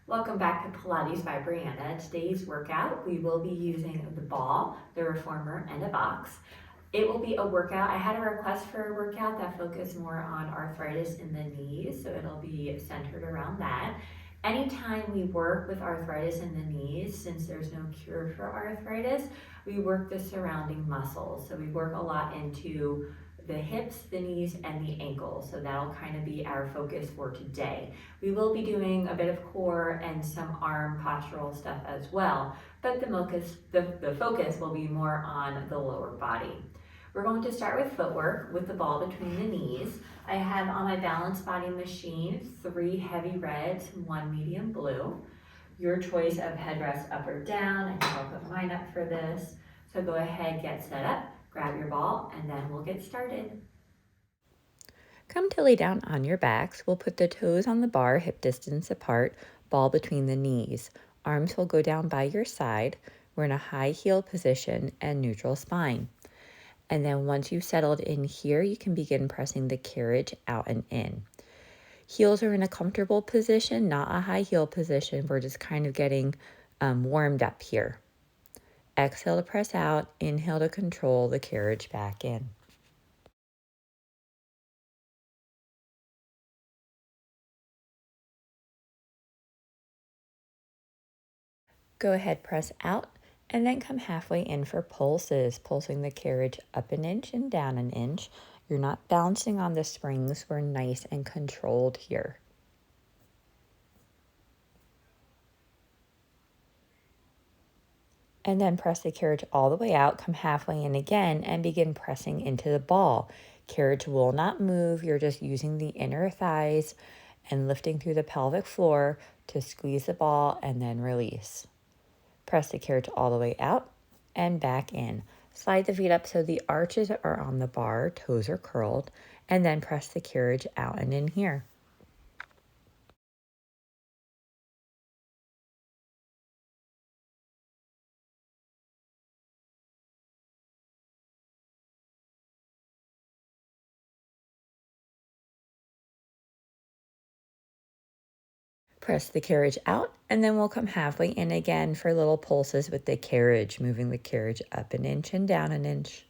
Welcome back to Pilates by Brianna. Today's workout, we will be using the ball, the reformer, and a box. It will be a workout. I had a request for a workout that focused more on arthritis in the knees, so it'll be centered around that. Anytime we work with arthritis in the knees, since there's no cure for arthritis, we work the surrounding muscles. So we work a lot into the hips, the knees, and the ankles. So that'll kind of be our focus for today. We will be doing a bit of core and some arm postural stuff as well, but the focus will be more on the lower body. We're going to start with footwork with the ball between the knees. I have on my balance body machine 3 heavy reds, 1 medium blue. Your choice of headrest up or down. I think I'll put mine up for this. So go ahead, get set up, grab your ball, and then we'll get started. Come to lay down on your backs. We'll put the toes on the bar, hip distance apart, ball between the knees. Arms will go down by your side. We're in a high heel position and neutral spine. And then once you've settled in here, you can begin pressing the carriage out and in. Heels are in a comfortable position, not a high heel position. We're just kind of getting warmed up here. Exhale to press out, inhale to control the carriage back in. Go ahead, press out, and then come halfway in for pulses, pulsing the carriage up an inch and down an inch. You're not bouncing on the springs. We're nice and controlled here. And then press the carriage all the way out, come halfway in again, and begin pressing into the ball. Carriage will not move. You're just using the inner thighs and lifting through the pelvic floor to squeeze the ball and then release. Press the carriage all the way out and back in. Slide the feet up so the arches are on the bar, toes are curled, and then press the carriage out and in here. Press the carriage out, and then we'll come halfway in again for little pulses with the carriage, moving the carriage up an inch and down an inch.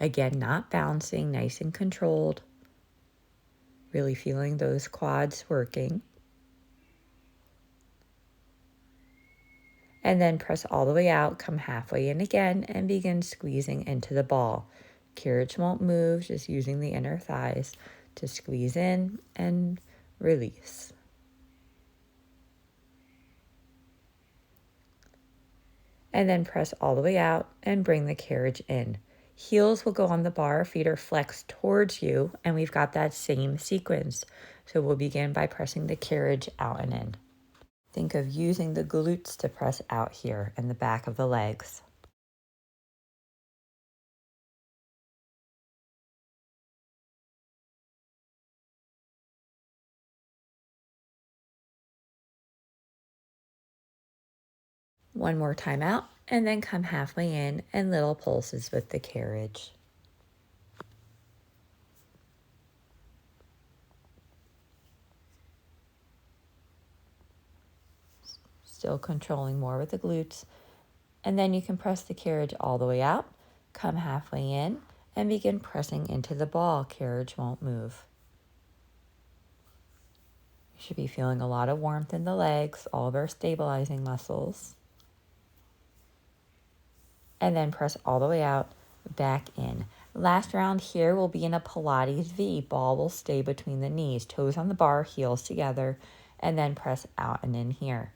Again, not bouncing, nice and controlled. Really feeling those quads working. And then press all the way out, come halfway in again, and begin squeezing into the ball. Carriage won't move, just using the inner thighs to squeeze in and release. And then press all the way out and bring the carriage in. Heels will go on the bar, feet are flexed towards you, and we've got that same sequence. So we'll begin by pressing the carriage out and in. Think of using the glutes to press out here and the back of the legs. One more time out, and then come halfway in and little pulses with the carriage. Still controlling more with the glutes. And then you can press the carriage all the way out, come halfway in, and begin pressing into the ball. Carriage won't move. You should be feeling a lot of warmth in the legs, all of our stabilizing muscles. And then press all the way out, back in. Last round here will be in a Pilates V. Ball will stay between the knees, toes on the bar, heels together, and then press out and in here.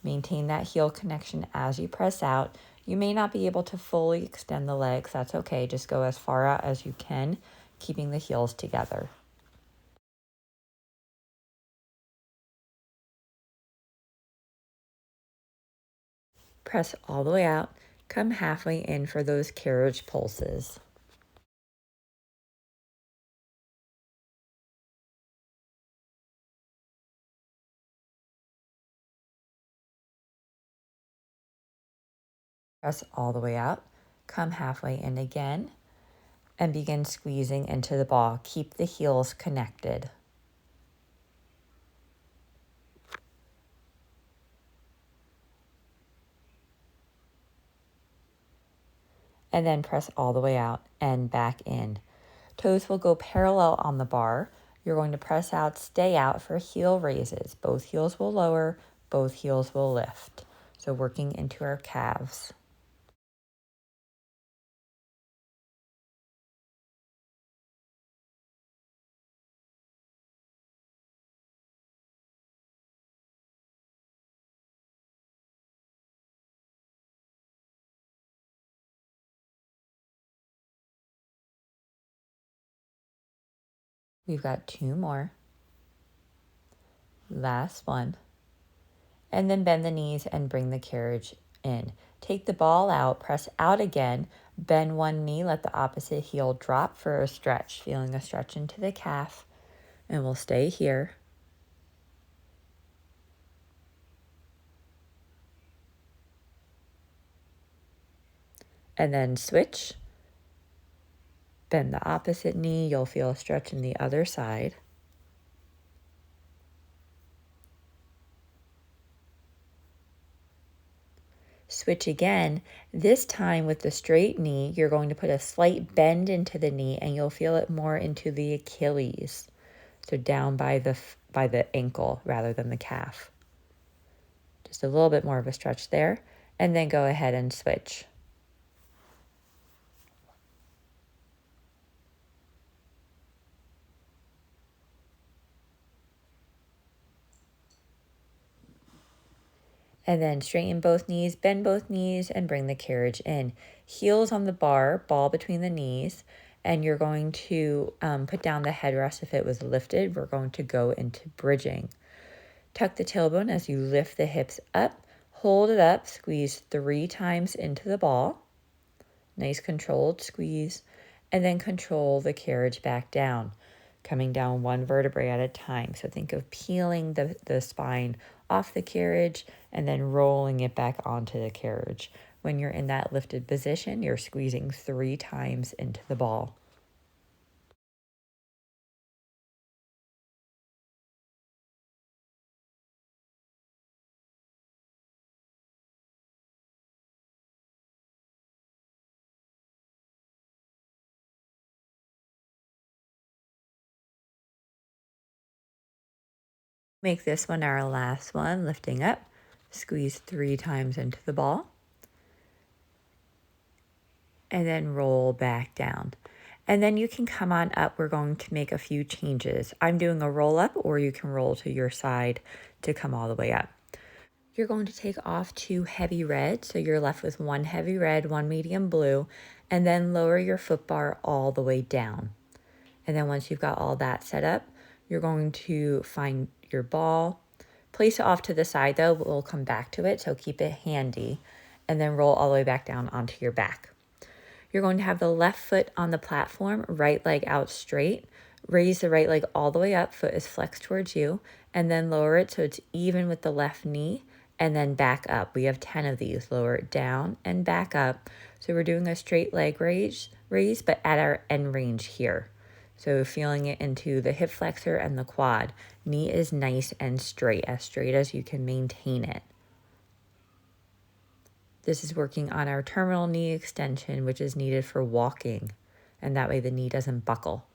Maintain that heel connection as you press out. You may not be able to fully extend the legs. That's okay. Just go as far out as you can, keeping the heels together. Press all the way out. Come halfway in for those carriage pulses. Press all the way out. Come halfway in again and begin squeezing into the ball. Keep the heels connected. and then press all the way out and back in. Toes will go parallel on the bar. You're going to press out, stay out for heel raises. Both heels will lower, both heels will lift. So working into our calves. We've got 2 more. Last one. And then bend the knees and bring the carriage in. Take the ball out, press out again, bend one knee, let the opposite heel drop for a stretch, feeling a stretch into the calf, and we'll stay here. And then switch, bend the opposite knee, you'll feel a stretch in the other side. Switch again. This time with the straight knee, you're going to put a slight bend into the knee and you'll feel it more into the Achilles. So down by the ankle rather than the calf. Just a little bit more of a stretch there. And then go ahead and switch. And then straighten both knees, bend both knees, and bring the carriage in. Heels on the bar, ball between the knees, and you're going to put down the headrest if it was lifted. We're going to go into bridging. Tuck the tailbone as you lift the hips up. Hold it up, squeeze 3 times into the ball. Nice controlled squeeze. And then control the carriage back down, coming down 1 vertebrae at a time. So think of peeling the spine off the carriage and then rolling it back onto the carriage. When you're in that lifted position, you're squeezing 3 times into the ball. Make this one our last one, lifting up. Squeeze 3 times into the ball. And then roll back down. And then you can come on up. We're going to make a few changes. I'm doing a roll up, or you can roll to your side to come all the way up. You're going to take off 2 heavy red. So you're left with 1 heavy red, 1 medium blue, and then lower your foot bar all the way down. And then once you've got all that set up, you're going to find your ball. Place it off to the side though, but we'll come back to it. So keep it handy, and then roll all the way back down onto your back. You're going to have the left foot on the platform, right leg out straight. Raise the right leg all the way up, foot is flexed towards you, and then lower it so it's even with the left knee, and then back up. We have 10 of these. Lower it down and back up. So we're doing a straight leg raise, but at our end range here. So feeling it into the hip flexor and the quad. Knee is nice and straight as you can maintain it. This is working on our terminal knee extension, which is needed for walking, and that way the knee doesn't buckle.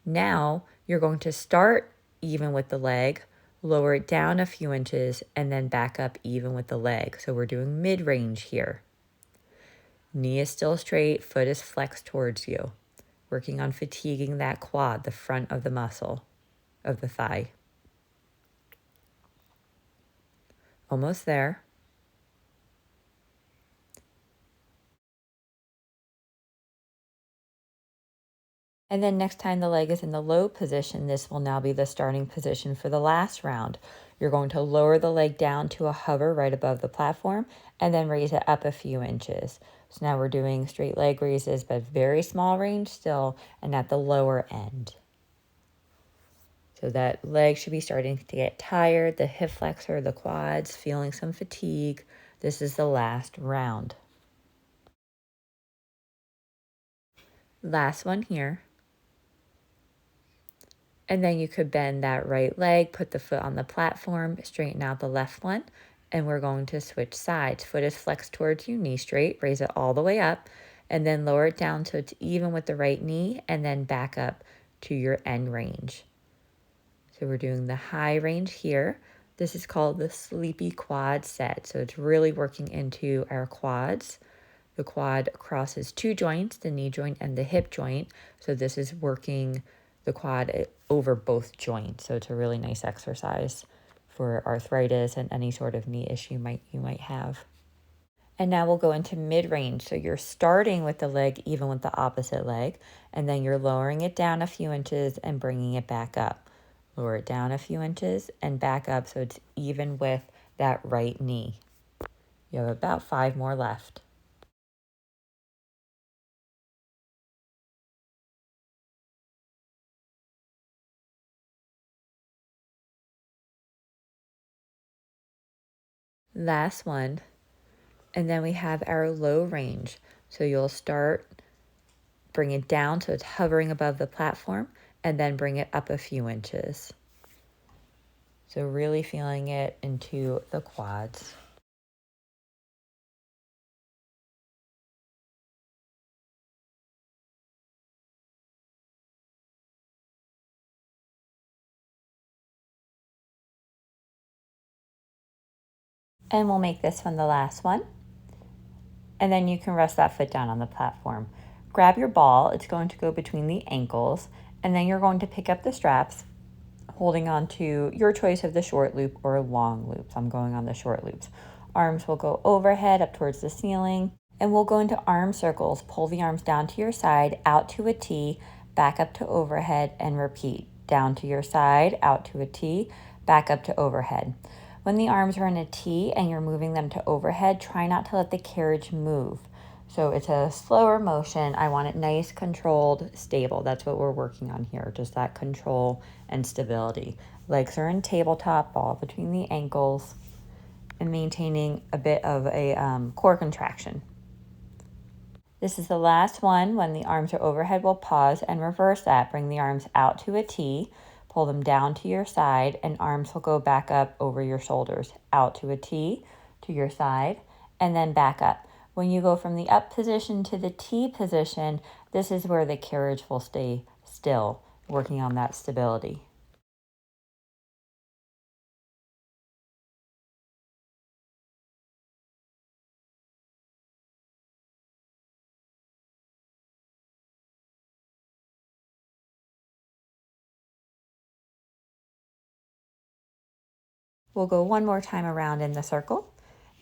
Now you're going to start even with the leg, lower it down a few inches, and then back up even with the leg. So we're doing mid-range here. Knee is still straight, foot is flexed towards you. Working on fatiguing that quad, the front of the muscle of the thigh. Almost there. And then next time the leg is in the low position, this will now be the starting position for the last round. You're going to lower the leg down to a hover right above the platform and then raise it up a few inches. So now we're doing straight leg raises, but very small range still and at the lower end. So that leg should be starting to get tired, the hip flexor, the quads, feeling some fatigue. This is the last round. Last one here. And then you could bend that right leg, put the foot on the platform, straighten out the left one, and we're going to switch sides. Foot is flexed towards you, knee straight, raise it all the way up, and then lower it down so it's even with the right knee, and then back up to your end range. So we're doing the high range here. This is called the sleepy quad set. So it's really working into our quads. The quad crosses two joints, the knee joint and the hip joint. So this is working the quad over both joints. So it's a really nice exercise for arthritis and any sort of knee issue you might have. And now we'll go into mid-range. So you're starting with the leg even with the opposite leg, and then you're lowering it down a few inches and bringing it back up. Lower it down a few inches and back up so it's even with that right knee. You have about 5 more left. Last one. And then we have our low range. So you'll start, bring it down so it's hovering above the platform, and then bring it up a few inches. So really feeling it into the quads. And we'll make this one the last one. And then you can rest that foot down on the platform. Grab your ball. It's going to go between the ankles. And then you're going to pick up the straps, holding on to your choice of the short loop or long loops. I'm going on the short loops. Arms will go overhead up towards the ceiling. And we'll go into arm circles. Pull the arms down to your side, out to a T, back up to overhead, and repeat. Down to your side, out to a T, back up to overhead. When the arms are in a T and you're moving them to overhead, try not to let the carriage move. So it's a slower motion. I want it nice, controlled, stable. That's what we're working on here, just that control and stability. Legs are in tabletop, ball between the ankles, and maintaining a bit of a core contraction. This is the last one. When the arms are overhead, we'll pause and reverse that. Bring the arms out to a T, pull them down to your side, and arms will go back up over your shoulders. Out to a T, to your side, and then back up. When you go from the up position to the T position, this is where the carriage will stay still, working on that stability. We'll go one more time around in the circle.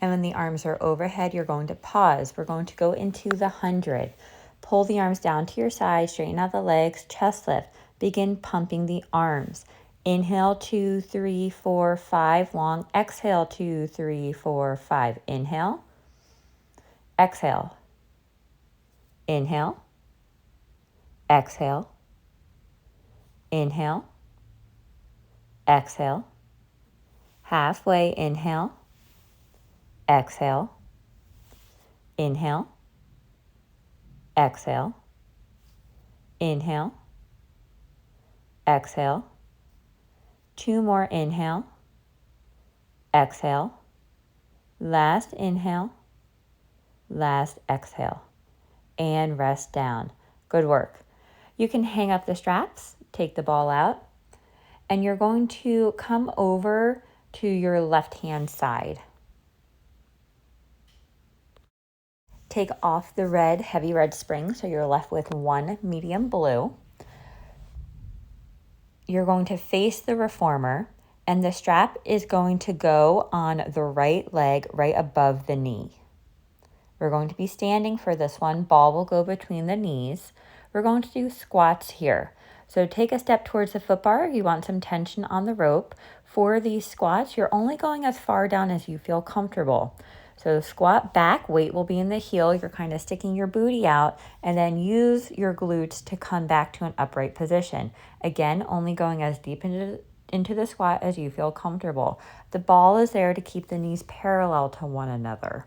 And when the arms are overhead, you're going to pause. We're going to go into the 100. Pull the arms down to your side, straighten out the legs, chest lift. Begin pumping the arms. Inhale, 2, 3, 4, 5, long. Exhale, 2, 3, 4, 5. Inhale. Exhale. Inhale. Exhale. Inhale. Exhale. Halfway, inhale. Exhale. Inhale. Exhale. Inhale. Exhale. 2 more, inhale. Exhale. Last inhale. Last exhale. And rest down. Good work. You can hang up the straps, take the ball out, and you're going to come over to your left-hand side. Take off the heavy red spring, so you're left with one medium blue. You're going to face the reformer, and the strap is going to go on the right leg right above the knee. We're going to be standing for this one. Ball will go between the knees. We're going to do squats here. So take a step towards the foot bar. You want some tension on the rope. For these squats, you're only going as far down as you feel comfortable. So squat back, weight will be in the heel. You're kind of sticking your booty out, and then use your glutes to come back to an upright position. Again, only going as deep into the squat as you feel comfortable. The ball is there to keep the knees parallel to one another.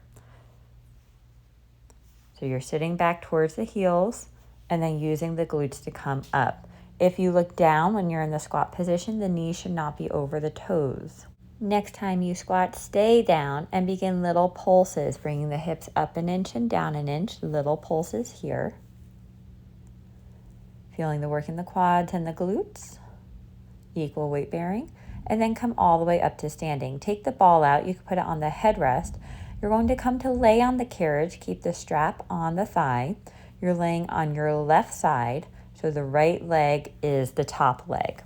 So you're sitting back towards the heels and then using the glutes to come up. If you look down when you're in the squat position, the knees should not be over the toes. Next time you squat, stay down and begin little pulses, bringing the hips up an inch and down an inch, little pulses here. Feeling the work in the quads and the glutes, equal weight bearing, and then come all the way up to standing. Take the ball out, you can put it on the headrest. You're going to come to lay on the carriage, keep the strap on the thigh. You're laying on your left side, so the right leg is the top leg.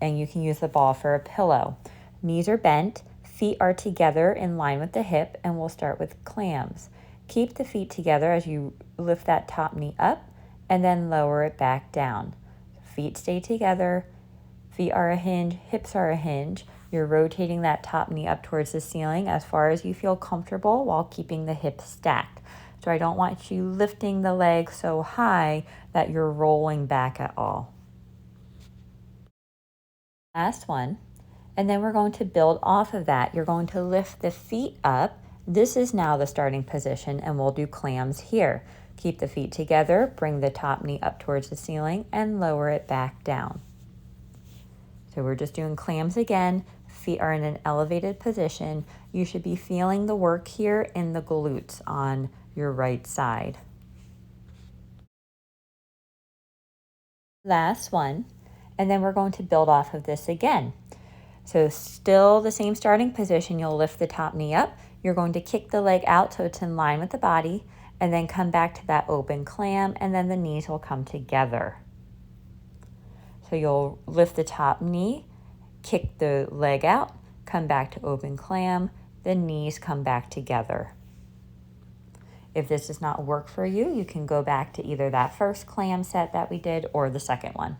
And you can use the ball for a pillow. Knees are bent, feet are together in line with the hip, and we'll start with clams. Keep the feet together as you lift that top knee up and then lower it back down. Feet stay together, feet are a hinge, hips are a hinge. You're rotating that top knee up towards the ceiling as far as you feel comfortable while keeping the hips stacked. So I don't want you lifting the leg so high that you're rolling back at all. Last one. And then we're going to build off of that. You're going to lift the feet up. This is now the starting position, and we'll do clams here. Keep the feet together, bring the top knee up towards the ceiling, and lower it back down. So we're just doing clams again. Feet are in an elevated position. You should be feeling the work here in the glutes on your right side. Last one. And then we're going to build off of this again. So still the same starting position, you'll lift the top knee up. You're going to kick the leg out so it's in line with the body, and then come back to that open clam, and then the knees will come together. So you'll lift the top knee, kick the leg out, come back to open clam, the knees come back together. If this does not work for you, you can go back to either that first clam set that we did or the second one.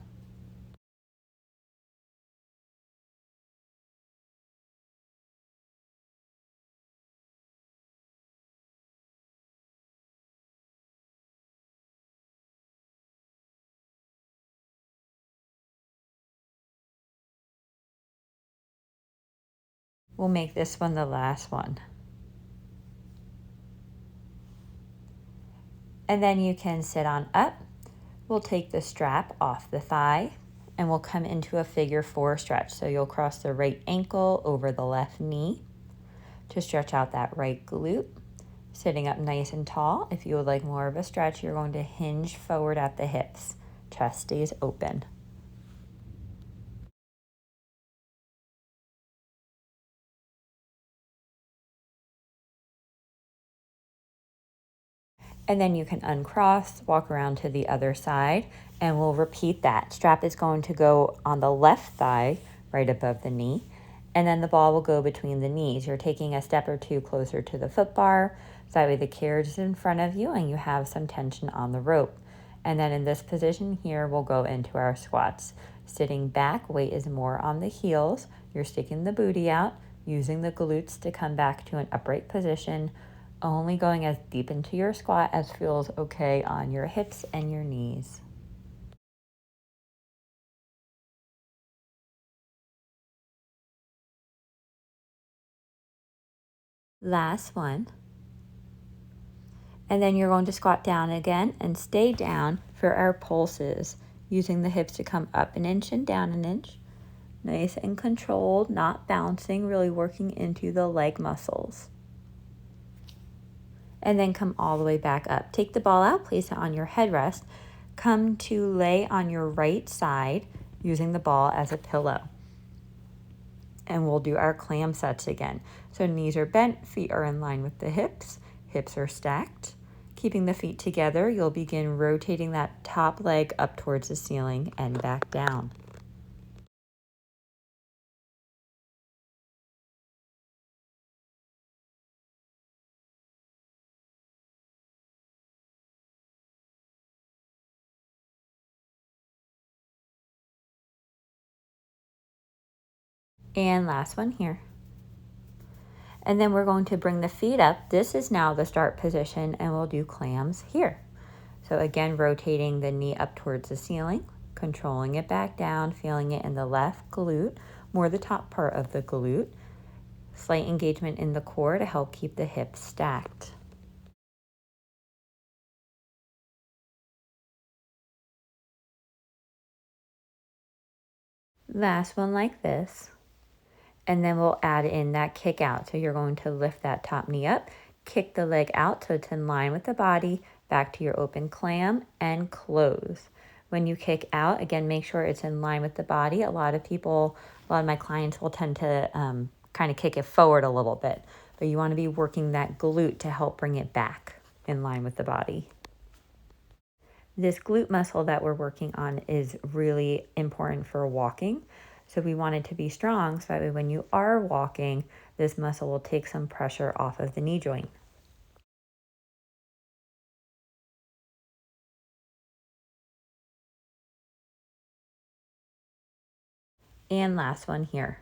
We'll make this one the last one. And then you can sit on up. We'll take the strap off the thigh and we'll come into a figure 4 stretch. So you'll cross the right ankle over the left knee to stretch out that right glute. Sitting up nice and tall. If you would like more of a stretch, you're going to hinge forward at the hips. Chest stays open. And then you can uncross, walk around to the other side, and we'll repeat that. Strap is going to go on the left thigh, right above the knee, and then the ball will go between the knees. You're taking a step or two closer to the foot bar, so that way the carriage is in front of you and you have some tension on the rope. And then in this position here, we'll go into our squats. Sitting back, weight is more on the heels. You're sticking the booty out, using the glutes to come back to an upright position, only going as deep into your squat as feels okay on your hips and your knees. Last one. And then you're going to squat down again and stay down for our pulses, using the hips to come up an inch and down an inch. Nice and controlled, not bouncing, really working into the leg muscles. And then come all the way back up. Take the ball out, place it on your headrest. Come to lay on your right side using the ball as a pillow. And we'll do our clam sets again. So knees are bent, feet are in line with the hips are stacked. Keeping the feet together, you'll begin rotating that top leg up towards the ceiling and back down. And last one here. And then we're going to bring the feet up. This is now the start position, and we'll do clams here. So again, rotating the knee up towards the ceiling, controlling it back down, feeling it in the left glute, more the top part of the glute. Slight engagement in the core to help keep the hips stacked. Last one like this. And then we'll add in that kick out. So you're going to lift that top knee up, kick the leg out so it's in line with the body, back to your open clam and close. When you kick out, again, make sure it's in line with the body. A lot of my clients will tend to kind of kick it forward a little bit, but you want to be working that glute to help bring it back in line with the body. This glute muscle that we're working on is really important for walking. So we want it to be strong so that way when you are walking, this muscle will take some pressure off of the knee joint. And last one here.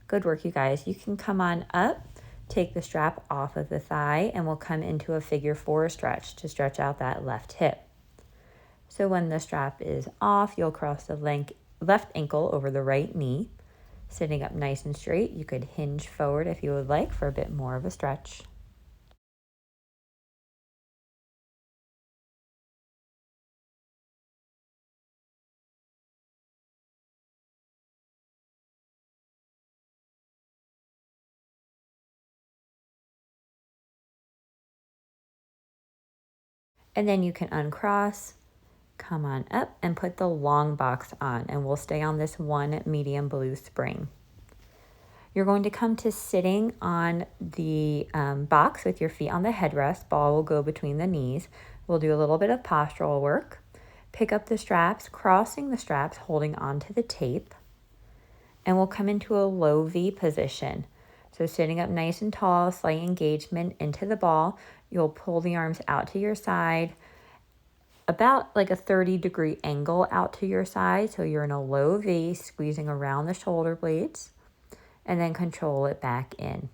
Good work, you guys. You can come on up, take the strap off of the thigh, and we'll come into a figure 4 stretch to stretch out that left hip. So when the strap is off, you'll cross the left ankle over the right knee. Sitting up nice and straight, you could hinge forward if you would like for a bit more of a stretch. And then you can uncross, come on up, and put the long box on, and we'll stay on this one medium blue spring. You're going to come to sitting on the box with your feet on the headrest. Ball will go between the knees. We'll do a little bit of postural work. Pick up the straps, crossing the straps, holding onto the tape. And we'll come into a low V position. So sitting up nice and tall, slight engagement into the ball. You'll pull the arms out to your side, about like a 30-degree angle out to your side. So you're in a low V, squeezing around the shoulder blades, and then control it back in.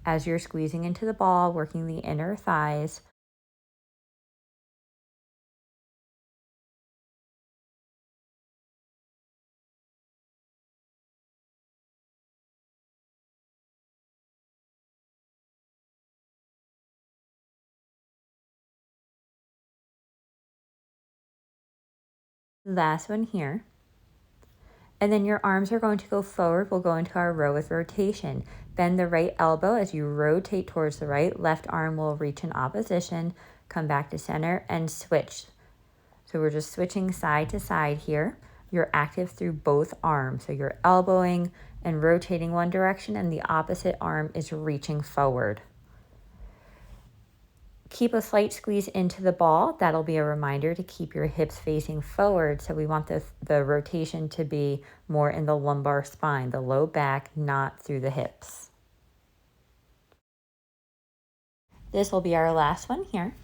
As you're squeezing into the ball, working the inner thighs. Last one here. And then your arms are going to go forward. We'll go into our row with rotation. Bend the right elbow as you rotate towards the right. Left arm will reach in opposition. Come back to center and switch. So we're just switching side to side here. You're active through both arms. So you're elbowing and rotating one direction, and the opposite arm is reaching forward. Keep a slight squeeze into the ball. That'll be a reminder to keep your hips facing forward. So we want the rotation to be more in the lumbar spine, the low back, not through the hips. This will be our last one here.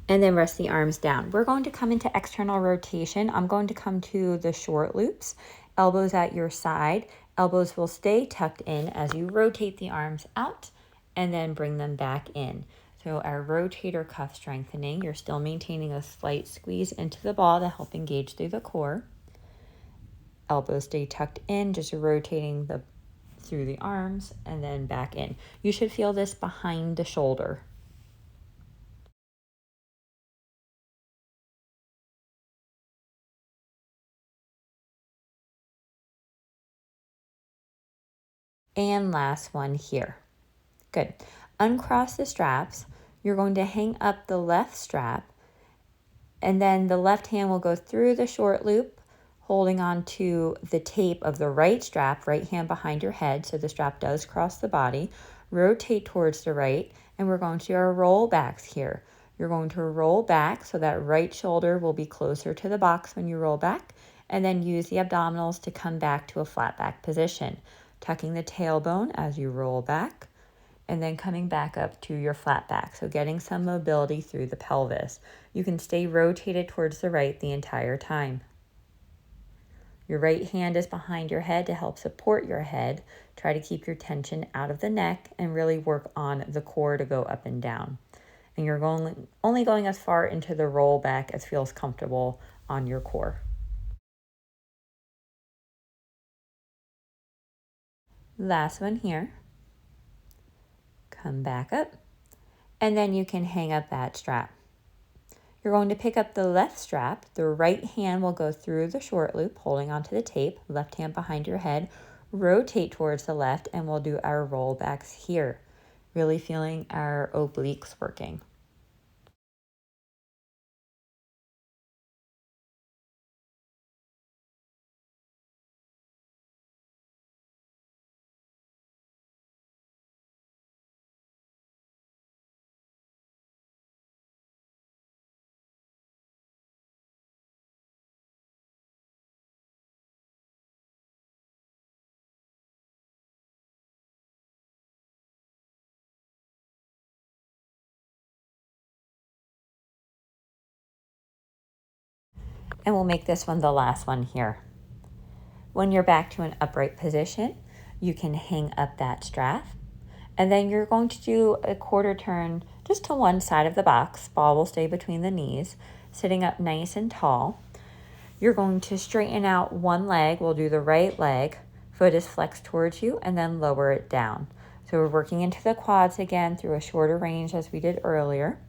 And then rest the arms down. We're going to come into external rotation. I'm going to come to the short loops, elbows at your side. Elbows will stay tucked in as you rotate the arms out and then bring them back in. So our rotator cuff strengthening, you're still maintaining a slight squeeze into the ball to help engage through the core. Elbows stay tucked in, just rotating through the arms and then back in. You should feel this behind the shoulder. And last one here. Good. Uncross the straps. You're going to hang up the left strap, and then the left hand will go through the short loop, holding on to the tape of the right strap, right hand behind your head, so the strap does cross the body. Rotate towards the right, and we're going to do our roll backs here. You're going to roll back so that right shoulder will be closer to the box when you roll back, and then use the abdominals to come back to a flat back position. Tucking the tailbone as you roll back, and then coming back up to your flat back. So getting some mobility through the pelvis. You can stay rotated towards the right the entire time. Your right hand is behind your head to help support your head. Try to keep your tension out of the neck and really work on the core to go up and down. And you're only going as far into the roll back as feels comfortable on your core. Last one here. Come back up, and then you can hang up that strap. You're going to pick up the left strap. The right hand will go through the short loop, holding onto the tape. Left hand behind your head. Rotate towards the left, and we'll do our rollbacks here. Really feeling our obliques working. And we'll make this one the last one here. When you're back to an upright position, you can hang up that strap. And then you're going to do a quarter turn just to one side of the box. Ball will stay between the knees, sitting up nice and tall. You're going to straighten out one leg. We'll do the right leg. Foot is flexed towards you, and then lower it down. So we're working into the quads again through a shorter range as we did earlier.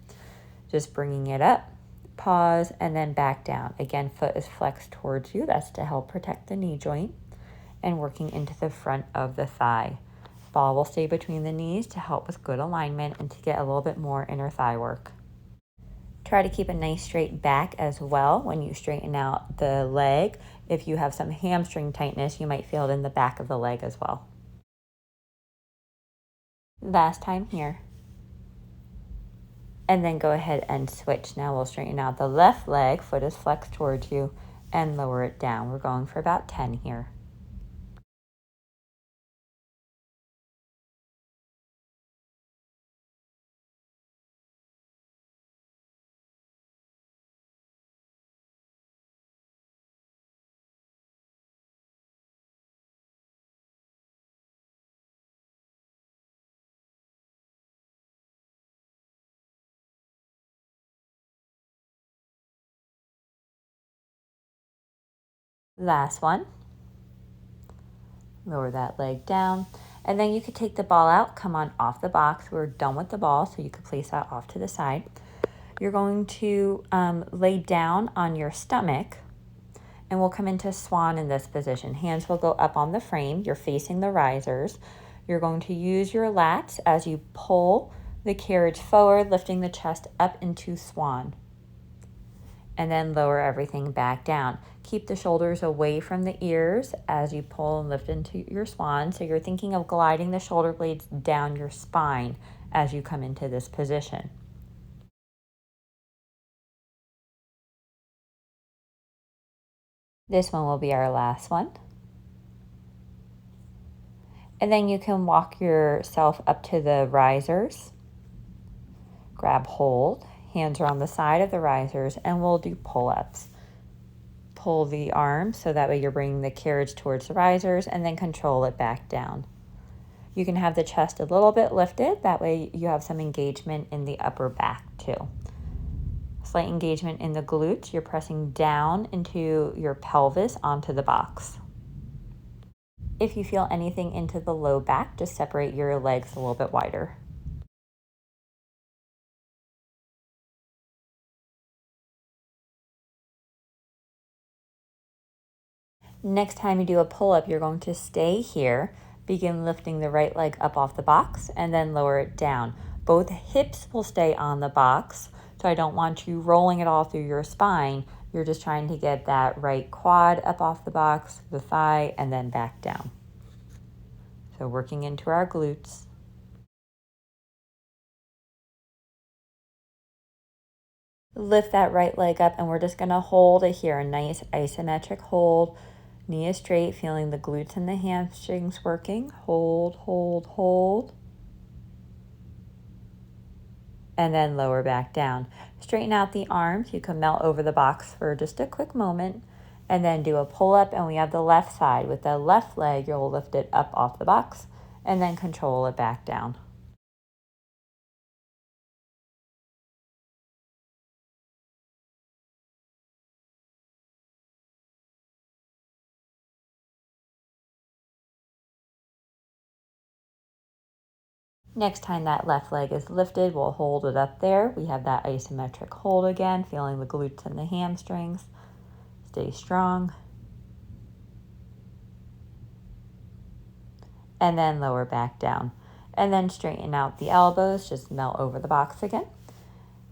Just bringing it up, pause, and then back down. Again, foot is flexed towards you. That's to help protect the knee joint. And working into the front of the thigh. Ball will stay between the knees to help with good alignment and to get a little bit more inner thigh work. Try to keep a nice straight back as well when you straighten out the leg. If you have some hamstring tightness, you might feel it in the back of the leg as well. Last time here. And then go ahead and switch. Now we'll straighten out the left leg, foot is flexed towards you, and lower it down. We're going for about 10 here. Last one. Lower that leg down. And then you could take the ball out, come on off the box. We're done with the ball, so you could place that off to the side. You're going to lay down on your stomach, and we'll come into swan in this position. Hands will go up on the frame. You're facing the risers. You're going to use your lats as you pull the carriage forward, lifting the chest up into swan. And then lower everything back down. Keep the shoulders away from the ears as you pull and lift into your swan. So you're thinking of gliding the shoulder blades down your spine as you come into this position. This one will be our last one. And then you can walk yourself up to the risers. Grab hold. Hands are on the side of the risers, and we'll do pull-ups. Pull the arms so that way you're bringing the carriage towards the risers, and then control it back down. You can have the chest a little bit lifted. That way you have some engagement in the upper back too. Slight engagement in the glutes. You're pressing down into your pelvis onto the box. If you feel anything into the low back, just separate your legs a little bit wider. Next time you do a pull-up, you're going to stay here, begin lifting the right leg up off the box, and then lower it down. Both hips will stay on the box, so I don't want you rolling it all through your spine. You're just trying to get that right quad up off the box, the thigh, and then back down. So working into our glutes. Lift that right leg up, and we're just going to hold it here, a nice isometric hold. Knee is straight, feeling the glutes and the hamstrings working. Hold, hold, hold. And then lower back down. Straighten out the arms. You can melt over the box for just a quick moment. And then do a pull-up, and we have the left side. With the left leg, you'll lift it up off the box and then control it back down. Next time that left leg is lifted, we'll hold it up there. We have that isometric hold again, feeling the glutes and the hamstrings. Stay strong. And then lower back down. And then straighten out the elbows, just melt over the box again.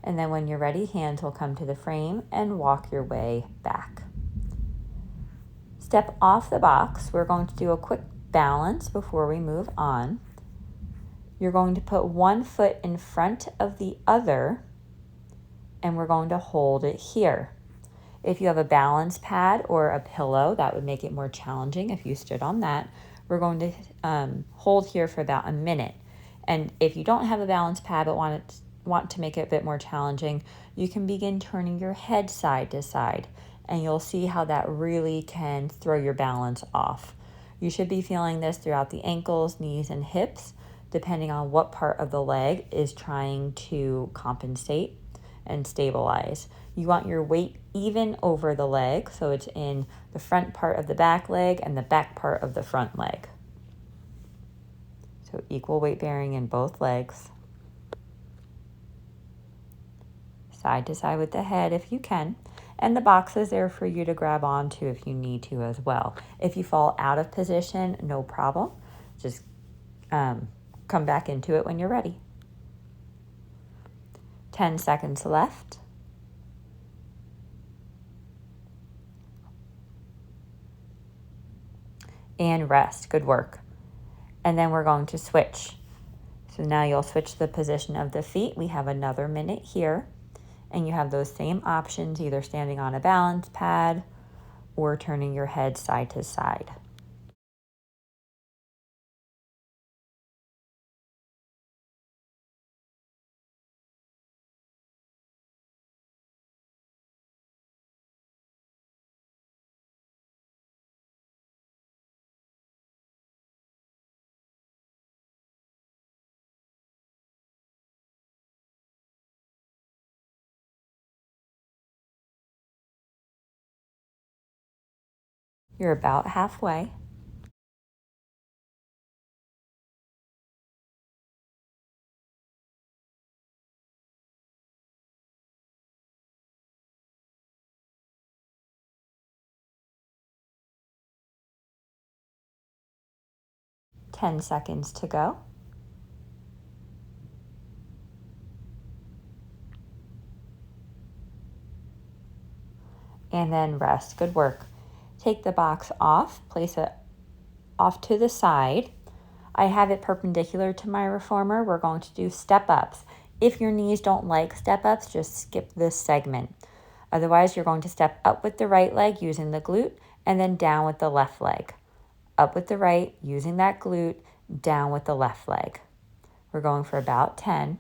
And then when you're ready, hands will come to the frame and walk your way back. Step off the box. We're going to do a quick balance before we move on. You're going to put one foot in front of the other, and we're going to hold it here. If you have a balance pad or a pillow, that would make it more challenging if you stood on that. We're going to hold here for about a minute. And if you don't have a balance pad but want to make it a bit more challenging, you can begin turning your head side to side, and you'll see how that really can throw your balance off. You should be feeling this throughout the ankles, knees, and hips, depending on what part of the leg is trying to compensate and stabilize. You want your weight even over the leg, so it's in the front part of the back leg and the back part of the front leg. So equal weight bearing in both legs. Side to side with the head if you can. And the box is there for you to grab onto if you need to as well. If you fall out of position, no problem. Just come back into it when you're ready. 10 seconds left. And rest. Good work. And then we're going to switch. So now you'll switch the position of the feet. We have another minute here. And you have those same options, either standing on a balance pad or turning your head side to side. You're about halfway. Ten seconds to go. And then rest. Good work. Take the box off, place it off to the side. I have it perpendicular to my reformer. We're going to do step ups. If your knees don't like step ups, just skip this segment. Otherwise, you're going to step up with the right leg using the glute and then down with the left leg. Up with the right, using that glute, down with the left leg. We're going for about 10.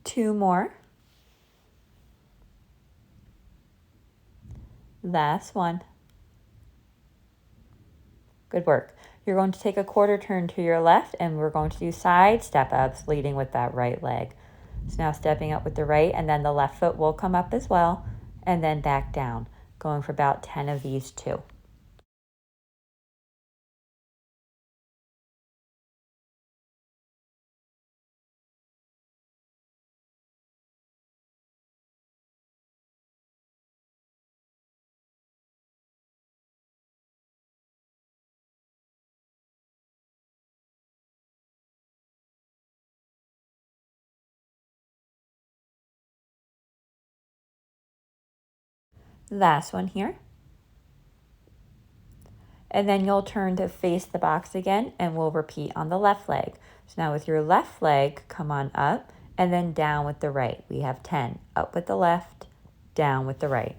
Two more. Last one. Good work. You're going to take a quarter turn to your left, and we're going to do side step ups leading with that right leg. So now stepping up with the right, and then the left foot will come up as well, and then back down. Going for about 10 of these too. Last one here. And then you'll turn to face the box again, and we'll repeat on the left leg. So now with your left leg, come on up, and then down with the right. We have 10. Up with the left, down with the right.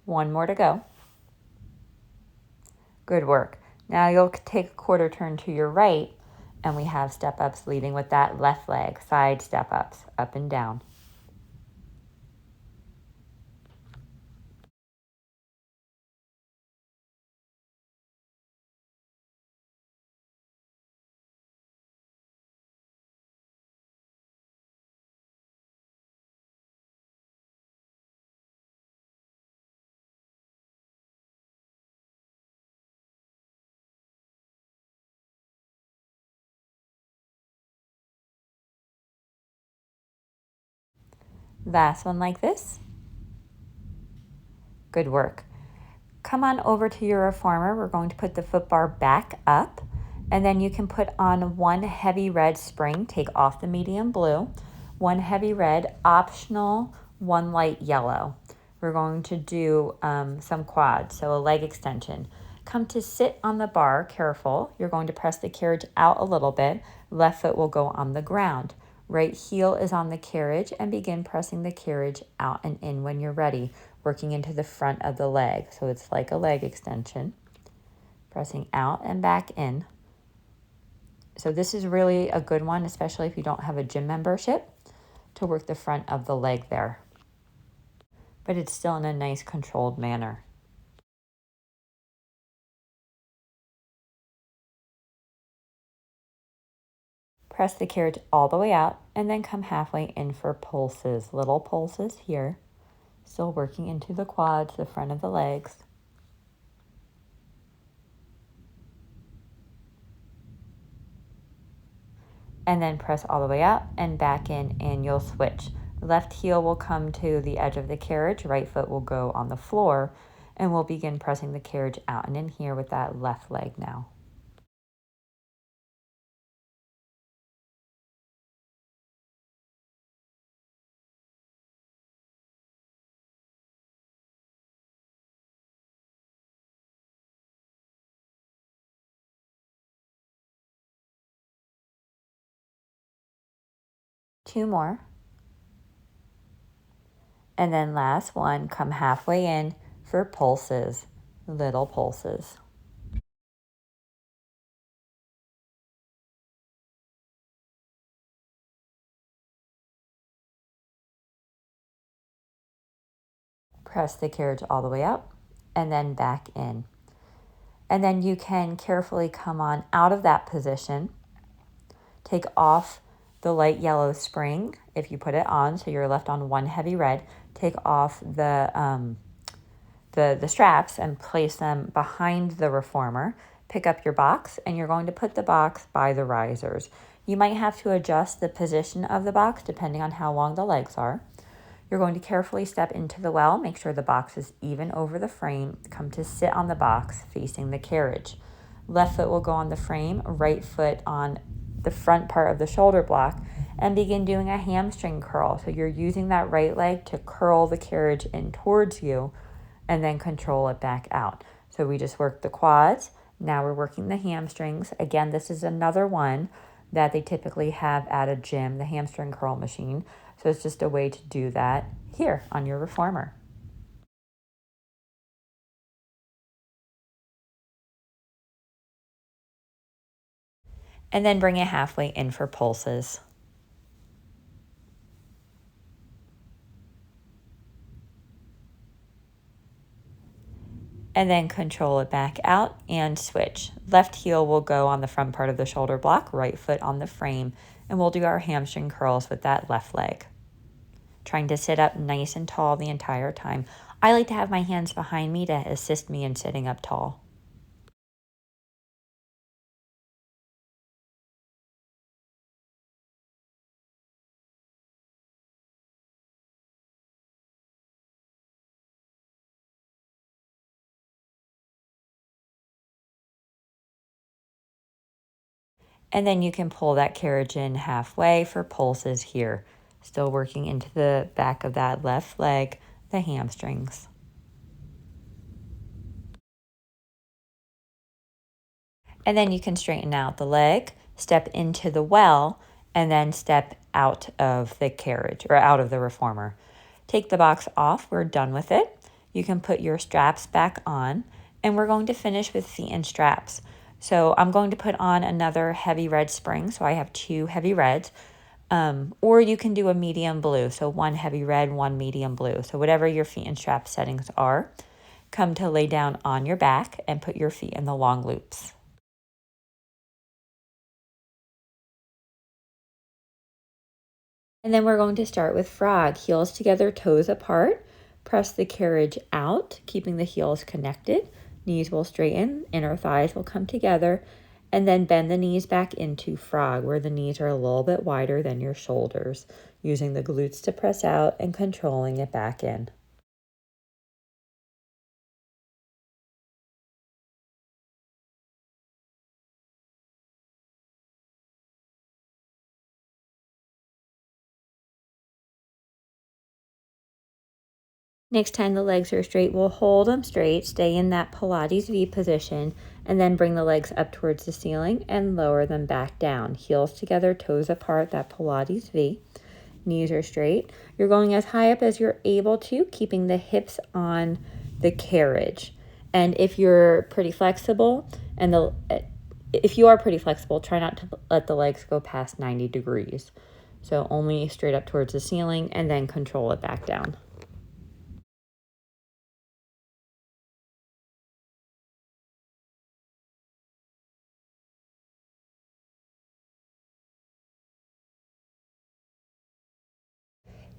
One more to go. Good work. Now you'll take a quarter turn to your right, and we have step ups leading with that left leg, side step ups, up and down. Last one like this. Good work. Come on over to your reformer. We're going to put the foot bar back up, and then you can put on one heavy red spring, take off the medium blue, one heavy red, optional, one light yellow. We're going to do some quads, so a leg extension. Come to sit on the bar, careful. You're going to press the carriage out a little bit. Left foot will go on the ground. Right heel is on the carriage, and begin pressing the carriage out and in when you're ready, working into the front of the leg. So it's like a leg extension. Pressing out and back in. So this is really a good one, especially if you don't have a gym membership, to work the front of the leg there. But it's still in a nice controlled manner. Press the carriage all the way out and then come halfway in for pulses. Little pulses here. Still working into the quads, the front of the legs. And then press all the way out and back in, and you'll switch. Left heel will come to the edge of the carriage. Right foot will go on the floor, and we'll begin pressing the carriage out and in here with that left leg now. Two more. And then last one, come halfway in for pulses, little pulses. Press the carriage all the way up and then back in. And then you can carefully come on out of that position. Take off the light yellow spring if you put it on, so you're left on one heavy red. Take off the straps and place them behind the reformer. Pick up your box, and you're going to put the box by the risers. You might have to adjust the position of the box depending on how long the legs are. You're going to carefully step into the well, make sure the box is even over the frame. Come to sit on the box facing the carriage. Left foot will go on the frame, right foot on the front part of the shoulder block, and begin doing a hamstring curl. So you're using that right leg to curl the carriage in towards you and then control it back out. So we just worked the quads. Now we're working the hamstrings. Again, this is another one that they typically have at a gym, the hamstring curl machine. So it's just a way to do that here on your reformer. And then bring it halfway in for pulses. And then control it back out and switch. Left heel will go on the front part of the shoulder block, right foot on the frame, and we'll do our hamstring curls with that left leg. Trying to sit up nice and tall the entire time. I like to have my hands behind me to assist me in sitting up tall. And then you can pull that carriage in halfway for pulses here. Still working into the back of that left leg, the hamstrings. And then you can straighten out the leg, step into the well, and then step out of the carriage or out of the reformer. Take the box off. We're done with it. You can put your straps back on, and we're going to finish with feet and straps. So I'm going to put on another heavy red spring. So I have 2 heavy reds. Or you can do a medium blue. So 1 heavy red, 1 medium blue. So whatever your feet and strap settings are, come to lay down on your back and put your feet in the long loops. And then we're going to start with frog. Heels together, toes apart. Press the carriage out, keeping the heels connected. Knees will straighten, inner thighs will come together, and then bend the knees back into frog, where the knees are a little bit wider than your shoulders, using the glutes to press out and controlling it back in. Next time the legs are straight, we'll hold them straight, stay in that Pilates V position, and then bring the legs up towards the ceiling and lower them back down. Heels together, toes apart, that Pilates V. Knees are straight. You're going as high up as you're able to, keeping the hips on the carriage. And if you're pretty flexible, if you are pretty flexible, try not to let the legs go past 90 degrees. So only straight up towards the ceiling, and then control it back down.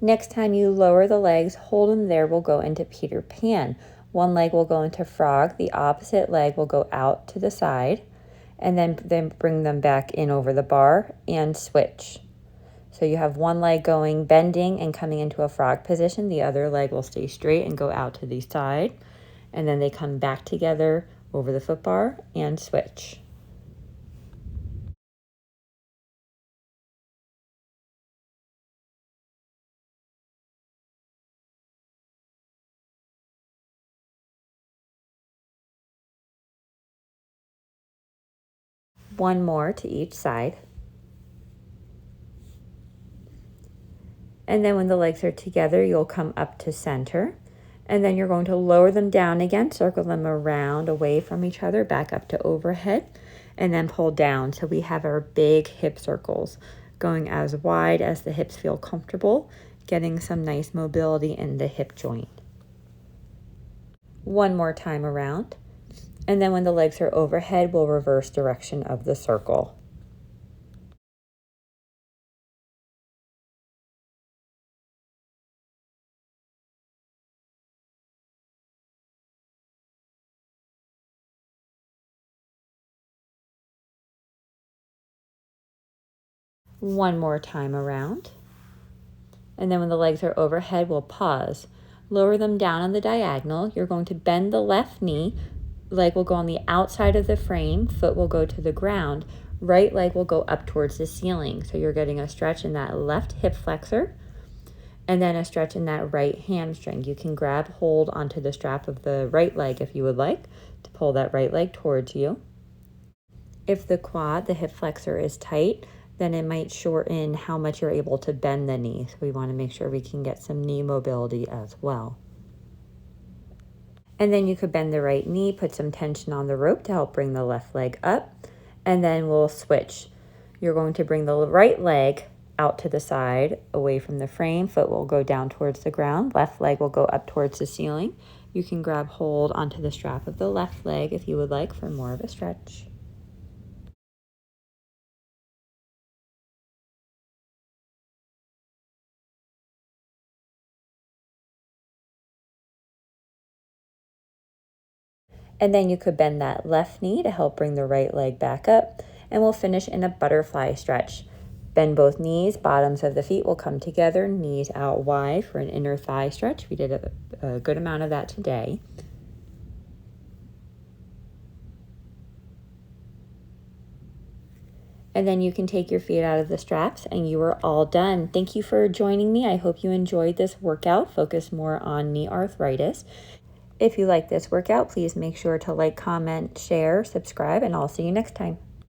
Next time you lower the legs, hold them there. We'll go into Peter Pan. One leg will go into frog. The opposite leg will go out to the side, and then bring them back in over the bar and switch. So you have one leg going, bending and coming into a frog position. The other leg will stay straight and go out to the side. And then they come back together over the foot bar and switch. One more to each side. And then when the legs are together, you'll come up to center. And then you're going to lower them down again, circle them around away from each other, back up to overhead, and then pull down. So we have our big hip circles going as wide as the hips feel comfortable, getting some nice mobility in the hip joint. One more time around. And then when the legs are overhead, we'll reverse direction of the circle. One more time around. And then when the legs are overhead, we'll pause. Lower them down on the diagonal. You're going to bend the left knee. Leg will go on the outside of the frame. Foot will go to the ground. Right leg will go up towards the ceiling. So you're getting a stretch in that left hip flexor and then a stretch in that right hamstring. You can grab hold onto the strap of the right leg if you would like to pull that right leg towards you. If the quad, the hip flexor, is tight, then it might shorten how much you're able to bend the knee. So we want to make sure we can get some knee mobility as well. And then you could bend the right knee, put some tension on the rope to help bring the left leg up, and then we'll switch. You're going to bring the right leg out to the side, away from the frame. Foot will go down towards the ground. Left leg will go up towards the ceiling. You can grab hold onto the strap of the left leg if you would like for more of a stretch. And then you could bend that left knee to help bring the right leg back up. And we'll finish in a butterfly stretch. Bend both knees, bottoms of the feet will come together, knees out wide for an inner thigh stretch. We did a good amount of that today. And then you can take your feet out of the straps and you are all done. Thank you for joining me. I hope you enjoyed this workout. Focus more on knee arthritis. If you like this workout, please make sure to like, comment, share, subscribe, and I'll see you next time.